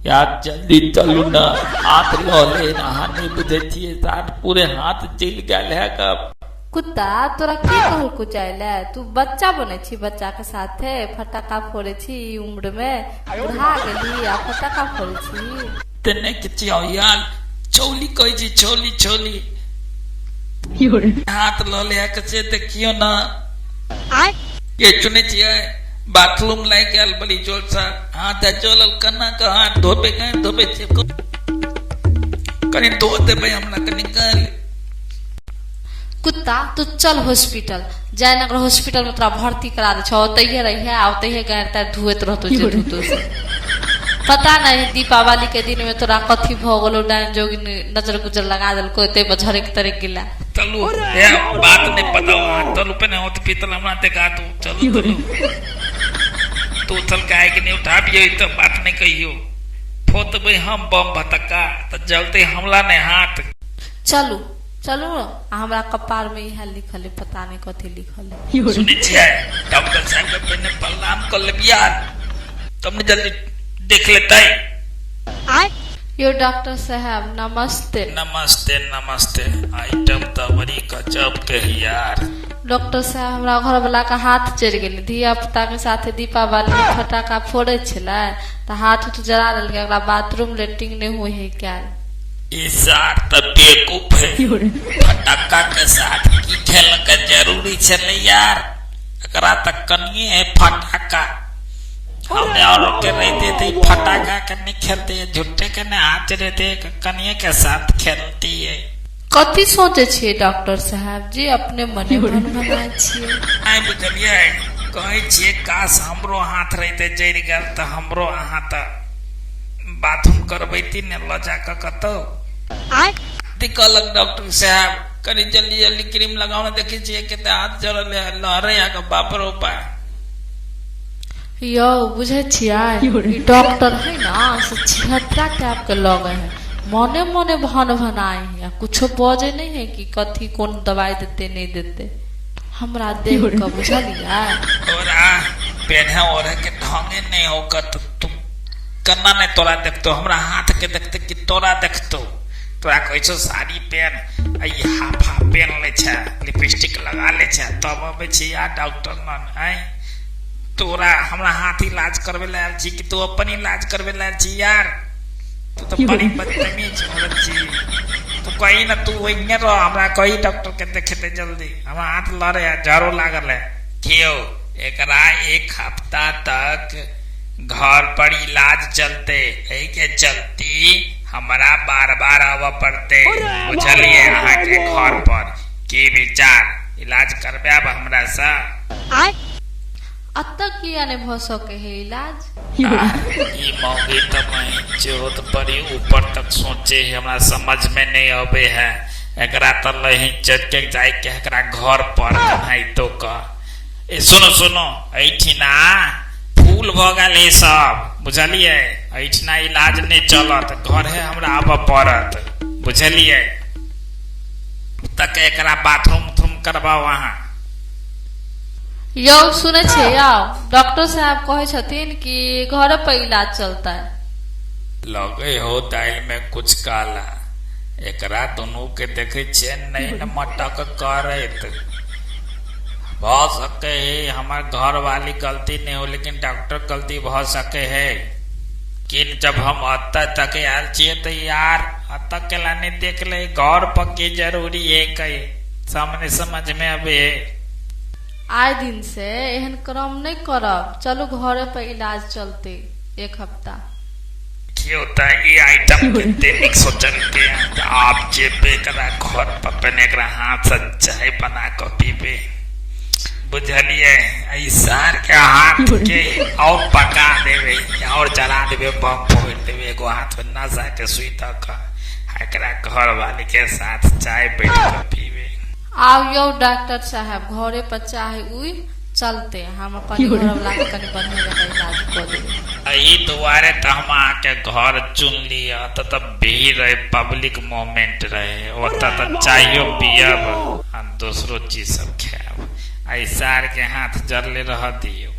यार जल्दी चलू ना, हाथ लो ले नहाने बुझे छिए साथ पूरे हाथ चिल गल है कब। कुत्ता तोरा की कहल कुचाइले, तू बच्चा बने छी, बच्चा के साथे फटाका फोड़े छी उम्र में, बुढ़ा गेली आ फटाका फोड़े छी। तेने के छियो यार, चौली कहि छी, छोली छोली हाथ लो ले के देखियो ना। ये चुने छिए बाथरूम लाई गेल बड़ी जोर सा हाथ चलल कन्ना का हाथ धोबे छे कनी धो देबे हमरा कनी गल। कुत्ता तू चल हॉस्पिटल, जयनगर हॉस्पिटल में तोरा भर्ती करा दे छो, ओतैहे रहिए आ ओतैहे गाड़ता धुएत रहतो जे धुतो से। पता नहीं दीपावली के दिन में तोरा कथी भ गेलो, डाइन जोगिन नजर गुजर लगा देलको, एते बझरक तरक गिला। चलू ये बात नहीं पता चलू पे ने होत पीतल हमरा देखा तू चलू तू चल काहे के नहीं उठा बियो तो बात नहीं कहियो, फोत भाई हम बम भटका तो जलते हमला ने हाथ। चलू चलू हमरा कपार में यह लिखल है, पता नहीं कथी लिखल है। सुने छिए डॉक्टर साहब के पहले प्रणाम कर ले यार, तुमने जल्दी देख लेता है। यो डॉक्टर साहब नमस्ते। नमस्ते नमस्ते, आइटम तो बड़ी गजब के यार। डॉक्टर साहब हमरा घर वाला का हाथ चढ़ गेल, धिया पुता के साथे दीपावली में फटाका फोड़े छले तो हाथ उठ जरा लेलकै, ओकरा बाथरूम लेटरिंग नहीं हुई है क्या। साथ तो बेवकूफ है, फटाका के साथ की खेल का जरूरी छे यार, एकरा तक कनिए है फटाका। हमने और के रहते थे फटाका के नहीं खेलते, झुट्टे के नहीं हाथ रहते, कनिए के साथ खेलती है। कथी सोचे छे डॉक्टर साहब जी, अपने मने मन बनाए छिए। नहीं बुझलिए, कहे छिए काश हमरो हाथ रहते जड़ गल तो हमरो हाथ बाथरूम करबैती ने ल जाके कतो। दिक्कत डॉक्टर साहब कनी जल्दी जल्दी क्रीम लगाओ ना, देखी छिए केते हाथ जड़ल है, लहरे आ के बाप रो पा। यो बुझे छिए डॉक्टर है ना से छिहत्तरा टाइप के लगे है, मने मने भनाए है, कुछो बजे नहीं है कि कथी कौन दवाई देते नहीं देते, हमरा देख के बुझलिया। तोरा पेन्हे ओढ़े के ढंगे नहीं होगा तो तू कन्ना नहीं तोरा देखतो, हमरा हाथ के देखते कि तोरा देखतो। तोरा कैसो साड़ी पहन आई हाफ पहन ले छे, लिपस्टिक लगा ले छे, तब अबे छी यार डॉक्टर मन है। तोरा हमरा हाथ इलाज करवे लायल छी कि तू अपन इलाज करवे लायल छी यार, तू तो बड़ी बदतमीज औरत छी। तू कही ना तू वही रह, हमरा कही डॉक्टर के देखेते जल्दी, हमरा हाथ लड़े झाड़ू लागल है क्यों। एकरा एक हफ्ता तक घर पर इलाज चलते, यही के चलती हमारा बार बार आवा पड़ते, बुझलिए। अहाँ के घर पर की विचार, इलाज करबे अब हमरा सा अतक किया ने भ सके है इलाज। ई मौगी तो मैं जोत बड़ी ऊपर तक सोचे है, हमरा समझ में नहीं आवे है। एकरा तो लही चढ़ के जाए के एकरा घर पर कन्हई तो का। ए सुनो सुनो, ऐठिना फूल भ गेल है सब, बुझलिए। ऐठिना इलाज नहीं चलत, घर है हमरा आब पड़त, बुझलिए। तक एकरा बाथरूम करवाओ वहाँ। यो सुने छे याओ, डॉक्टर साहब कहे छथिन कि घर पर इलाज चलता है। लगे हो दाल में कुछ काला, एकरा दोनों के देखे छे नहीं न मटक करत। भ सके है हमार घर वाली गलती नहीं हो, लेकिन डॉक्टर गलती भ सके है। किन जब हम अत तक आयल छिए तो यार अत के लाने देख ले, घर पर की जरूरी है कहे सामने समझ में अबे। आए दिन से एहन क्रम नहीं करब, चलो घर पर इलाज चलते एक हफ्ता। क्यों ये आइटम के सोचल के आप जेबे करा घर पर पहने करा हाथ से चाय बना कर पीबे, बुझलिए। सार के हाथ के और पका देवे और जला देवे, बम फोड़ देवे, एगो हाथ में नशा के सुई तक एकरा घर वाले के साथ चाय बैठ कर पीबे। आओ यो डॉक्टर साहब घरे पर चाहे उई चलते, हम अपन घर वाला के कनी बढ़िया इलाज कर देबे। यही दुआरे तो हम आके घर चुन लिया, तो भीड़ रहे, पब्लिक मोमेंट रहे, ओता तो चाहिए पियब हम दूसरो चीज सब खाब। ऐसा के हाथ जरले रह दियो।